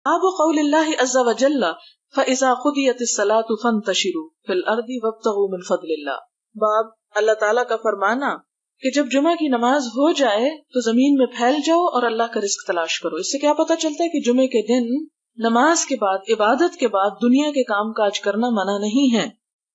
باب قول اللہ عز وجل فإذا قضیت الصلاۃ فانتشروا فی الارض وابتغوا من فضل اللہ. باب اللہ تعالیٰ کا فرمانا کہ جب جمعہ کی نماز ہو جائے تو زمین میں پھیل جاؤ اور اللہ کا رزق تلاش کرو. اس سے کیا پتہ چلتا ہے کہ جمعے کے دن نماز کے بعد عبادت کے بعد دنیا کے کام کاج کرنا منع نہیں ہے.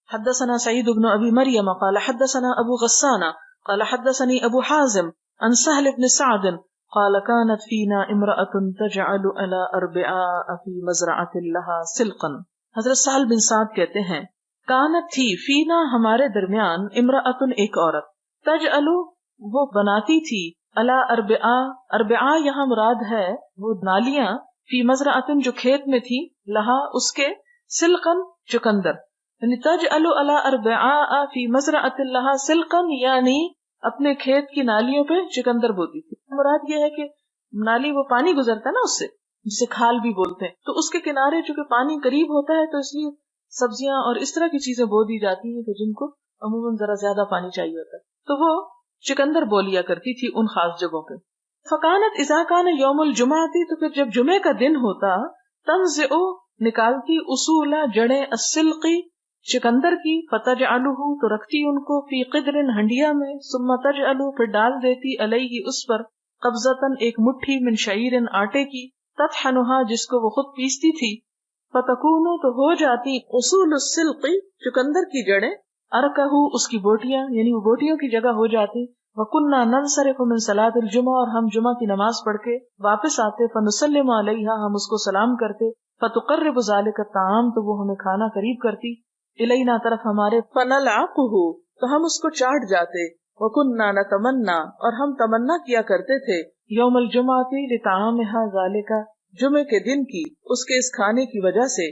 حدثنا سعید بن ابی مریم قال حدثنا ابو غسان قال حدثني ابو حازم عن سهل بن سعد قال كانت فينا امرأة تجعل على اربعاء في مزرعة لها سلقا. حضرت سہل بن سعد کہتے ہیں کانت تھی فینا ہمارے درمیان امرأة ایک عورت تجعل وہ بناتی تھی علی اربعاء اربعاء یہاں مراد ہے وہ نالیاں فی مزرعة جو کھیت میں تھی لہا اس کے سلقا چقندر یعنی تجعل علی اربعاء فی مزرعة لها سلقا یعنی اپنے کھیت کی نالیوں پہ چقندر بوتی تھی. مراد یہ ہے کہ نالی وہ پانی گزرتا ہے نا اس سے جسے کھال بھی بولتے ہیں تو اس کے کنارے چونکہ پانی قریب ہوتا ہے تو اس لیے سبزیاں اور اس طرح کی چیزیں بو دی جاتی ہیں کہ جن کو عموماً ذرا زیادہ پانی چاہیے ہوتا ہے تو وہ چقندر بو لیا کرتی تھی ان خاص جگہوں پہ. فکانت اذا کان یوم الجمعہ تھی تو پھر جب جمعے کا دن ہوتا تنزع نکالتی اصول جڑیں السلقی چقندر کی فتجعلہ تو رکھتی ان کو فی قدر ہنڈیا میں ثم تجعل پھر ڈال دیتی علیہ اس پر قبضتن ایک مٹھی من شعیر آٹے کی تطحنها جس کو وہ خود پیستی تھی فتکون تو ہو جاتی اصول السلق چقندر کی جڑیں ارکہ اس کی بوٹیاں یعنی وہ بوٹیوں کی جگہ ہو جاتی. وکننا ننصرف من صلاۃ الجمعہ اور ہم جمعہ کی نماز پڑھ کے واپس آتے فنسلم علیہا ہم اس کو سلام کرتے فتقرب ذلک الطعام تو وہ ہمیں کھانا قریب کرتی الینا طرف ہمارے فنلعقہ تو ہم اس کو چاٹ جاتے. وکننا نتمنا اور ہم تمنا کیا کرتے تھے یوم الجمعہ لطعامها ذالک جمعے کے دن کی اس کے اس کھانے کی وجہ سے.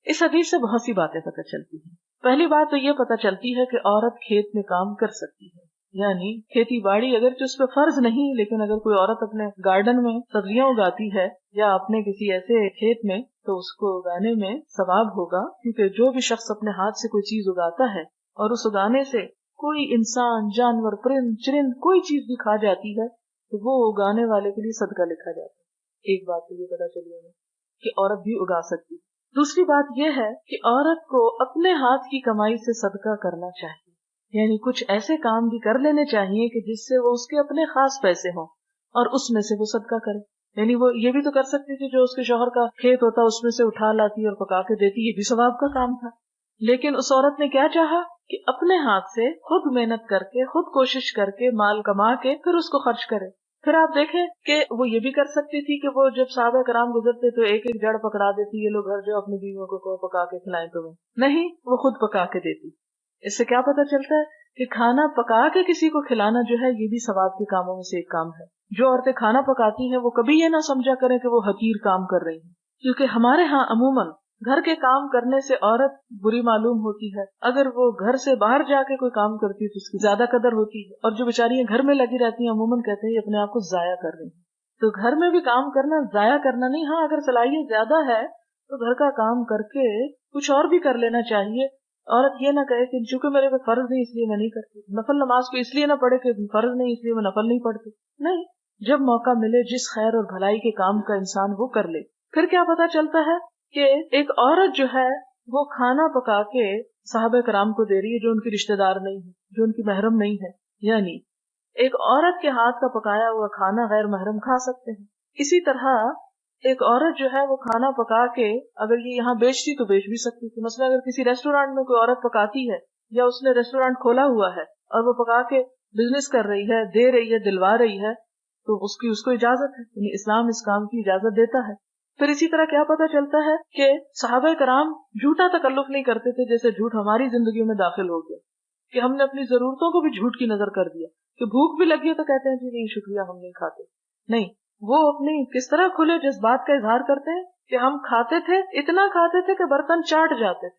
اس حدیث سے بہت سی باتیں پتہ چلتی ہیں. پہلی بات تو یہ پتہ چلتی ہے کہ عورت کھیت میں کام کر سکتی ہے یعنی کھیتی باڑی اگرچہ اس پہ فرض نہیں لیکن اگر کوئی عورت اپنے گارڈن میں سبزیاں اگاتی ہے یا اپنے کسی ایسے کھیت میں تو اس کو اگانے میں ثواب ہوگا کیونکہ جو بھی شخص اپنے ہاتھ سے کوئی چیز اگاتا ہے اور اس اگانے سے کوئی انسان جانور پرند چرند کوئی چیز بھی کھا جاتی ہے تو وہ اگانے والے کے لیے صدقہ لکھا جاتا ہے. ایک بات تو یہ پتا چلی ہمیں کہ عورت بھی اگا سکتی. دوسری بات یہ ہے کہ عورت کو اپنے ہاتھ کی کمائی سے صدقہ کرنا چاہیے یعنی کچھ ایسے کام بھی کر لینے چاہیے کہ جس سے وہ اس کے اپنے خاص پیسے ہوں اور اس میں سے وہ صدقہ کرے. یعنی وہ یہ بھی تو کر سکتی تھی جو اس کے شوہر کا کھیت ہوتا اس میں سے اٹھا لاتی اور پکا کے دیتی یہ بھی ثواب کا کام تھا. لیکن اس عورت نے کیا چاہا کہ اپنے ہاتھ سے خود محنت کر کے خود کوشش کر کے مال کما کے پھر اس کو خرچ کرے. پھر آپ دیکھیں کہ وہ یہ بھی کر سکتی تھی کہ وہ جب صحابہ کرام گزرتے تو ایک ایک جڑ پکڑا دیتی یہ لوگ گھر جو اپنی بیویوں کو پکا کے کھلائیں تمہیں. نہیں وہ خود پکا کے دیتی. اس سے کیا پتہ چلتا ہے کہ کھانا پکا کے کسی کو کھلانا جو ہے یہ بھی ثواب کے کاموں میں سے ایک کام ہے. جو عورتیں کھانا پکاتی ہیں وہ کبھی یہ نہ سمجھا کریں کہ وہ حقیر کام کر رہی ہیں کیونکہ ہمارے ہاں عموماً گھر کے کام کرنے سے عورت بری معلوم ہوتی ہے. اگر وہ گھر سے باہر جا کے کوئی کام کرتی ہے تو اس کی زیادہ قدر ہوتی ہے اور جو بیچاریاں گھر میں لگی رہتی ہیں عموماً کہتے ہیں اپنے آپ کو ضائع کر رہی ہیں. تو گھر میں بھی کام کرنا ضائع کرنا نہیں. ہاں اگر صلاحیت زیادہ ہے تو گھر کا کام کر کے کچھ اور بھی کر لینا چاہیے. عورت یہ نہ کہے کہ چونکہ میرے پہ فرض نہیں اس لیے میں نہیں کرتی, نفل نماز کو اس لیے نہ پڑھے کہ فرض نہیں اس لیے میں نفل نہیں پڑھتی. نہیں, جب موقع ملے جس خیر اور بھلائی کے کام کا انسان وہ کر لے. پھر کیا پتا چلتا ہے کہ ایک عورت جو ہے وہ کھانا پکا کے صحابہ کرام کو دے رہی ہے جو ان کی رشتہ دار نہیں ہے, جو ان کی محرم نہیں ہے. یعنی ایک عورت کے ہاتھ کا پکایا ہوا کھانا غیر محرم کھا سکتے ہیں. اسی طرح ایک عورت جو ہے وہ کھانا پکا کے اگر یہ یہاں بیچتی تو بیچ بھی سکتی تھی. مثلا اگر کسی ریسٹورینٹ میں کوئی عورت پکاتی ہے یا اس نے ریسٹورینٹ کھولا ہوا ہے اور وہ پکا کے بزنس کر رہی ہے, دے رہی ہے, دلوا رہی ہے, تو اس کو اجازت ہے. یعنی اسلام اس کام کی اجازت دیتا ہے. پھر اسی طرح کیا پتا چلتا ہے کہ صحابہ کرام جھوٹا تکلف نہیں کرتے تھے جیسے جھوٹ ہماری زندگیوں میں داخل ہو گیا کہ ہم نے اپنی ضرورتوں کو بھی جھوٹ کی نظر کر دیا کہ بھوک بھی لگی ہے تو کہتے ہیں جی نہیں شکریہ ہم نہیں کھاتے. نہیں, وہ اپنی کس طرح کھلے جذبات کا اظہار کرتے ہیں کہ ہم کھاتے تھے, اتنا کھاتے تھے کہ برتن چاٹ جاتے تھے.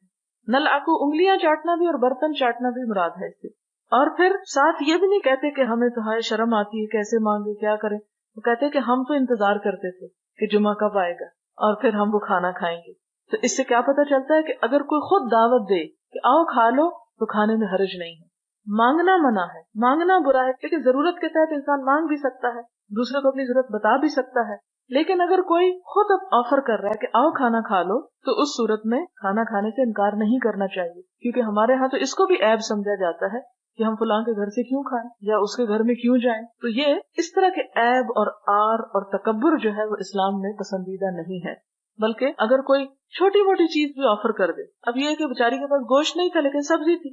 نلعقو انگلیاں چاٹنا بھی اور برتن چاٹنا بھی مراد ہے اس سے. اور پھر ساتھ یہ بھی نہیں کہتے کہ ہمیں تو ہائے شرم آتی ہے کیسے مانگے کیا کریں. وہ کہتے کہ ہم تو انتظار کرتے تھے کہ جمعہ کب آئے گا اور پھر ہم وہ کھانا کھائیں گے. تو اس سے کیا پتا چلتا ہے کہ اگر کوئی خود دعوت دے کہ آؤ کھا لو تو کھانے میں حرج نہیں ہے. مانگنا منع ہے, مانگنا برا ہے, لیکن ضرورت کے تحت انسان مانگ بھی سکتا ہے, دوسرے کو اپنی ضرورت بتا بھی سکتا ہے. لیکن اگر کوئی خود اب آفر کر رہا ہے کہ آؤ کھانا کھا لو، تو اس صورت میں کھانا کھانے سے انکار نہیں کرنا چاہیے، کیونکہ ہمارے ہاں تو اس کو بھی عیب سمجھا جاتا ہے کہ ہم فلاں کے گھر سے کیوں کھائیں یا اس کے گھر میں کیوں جائیں. تو یہ اس طرح کے عیب اور آر اور تکبر جو ہے وہ اسلام میں پسندیدہ نہیں ہے. بلکہ اگر کوئی چھوٹی موٹی چیز بھی آفر کر دے، اب یہ کہ بیچاری کے پاس گوشت نہیں تھا لیکن سبزی تھی،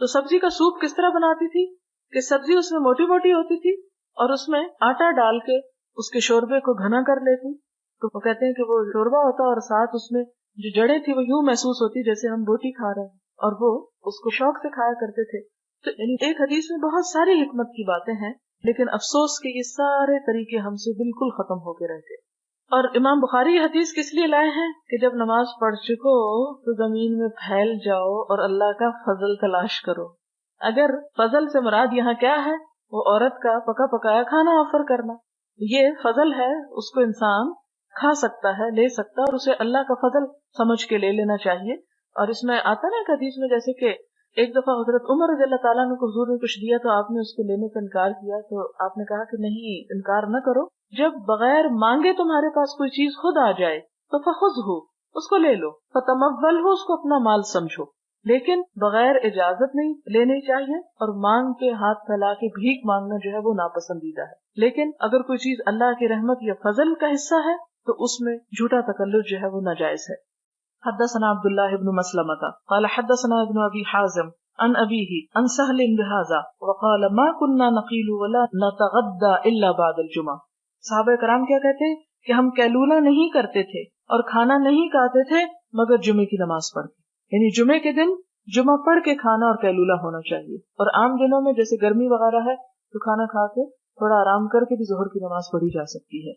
تو سبزی کا سوپ کس طرح بناتی تھی کہ سبزی اس میں موٹی موٹی ہوتی تھی اور اس میں آٹا ڈال کے اس کے شوربے کو گھنا کر لیتی، تو وہ کہتے ہیں کہ وہ شوربہ ہوتا اور ساتھ اس میں جو جڑیں تھی وہ یوں محسوس ہوتی جیسے ہم روٹی کھا رہے ہیں، اور وہ اس کو شوق سے کھایا کرتے تھے. تو ایک حدیث میں بہت ساری حکمت کی باتیں ہیں، لیکن افسوس کہ یہ سارے طریقے ہم سے بالکل ختم ہو کے رہتے. اور امام بخاری یہ حدیث کس لیے لائے ہیں کہ جب نماز پڑھ چکو تو زمین میں پھیل جاؤ اور اللہ کا فضل تلاش کرو. اگر فضل سے مراد یہاں کیا ہے، وہ عورت کا پکا پکایا کھانا آفر کرنا، یہ فضل ہے، اس کو انسان کھا سکتا ہے، لے سکتا ہے، اور اسے اللہ کا فضل سمجھ کے لے لینا چاہیے. اور اس میں آتا نا ایک حدیث میں جیسے کہ ایک دفعہ حضرت عمر رضی اللہ تعالیٰ کو حضور نے کچھ دیا تو آپ نے اس کو لینے کا انکار کیا، تو آپ نے کہا کہ نہیں، انکار نہ کرو، جب بغیر مانگے تمہارے پاس کوئی چیز خود آ جائے تو فخذہ، اس کو لے لو، فتمولہ، اس کو اپنا مال سمجھو، لیکن بغیر اجازت نہیں لینی چاہیے، اور مانگ کے ہاتھ پھیلا کے بھیک مانگنا جو ہے وہ ناپسندیدہ ہے. لیکن اگر کوئی چیز اللہ کی رحمت یا فضل کا حصہ ہے تو اس میں جھوٹا تکلف جو ہے وہ ناجائز ہے. حدثنا عبد الله بن مسلمة قال حدثنا ابن ابي حازم عن ابيه عن سهل بهذا وقال ما كنا نقيل ولا نتغدى الا بعد الجمعة. صحابہ کرام کیا کہتے ہیں کہ ہم قیلولہ نہیں کرتے تھے اور کھانا نہیں کھاتے تھے مگر جمعے کی نماز پڑھ کے، یعنی جمعے کے دن جمعہ پڑھ کے کھانا اور قیلولہ ہونا چاہیے. اور عام دنوں میں جیسے گرمی وغیرہ ہے تو کھانا کھا کے تھوڑا آرام کر کے بھی ظہر کی نماز پڑھی جا سکتی ہے.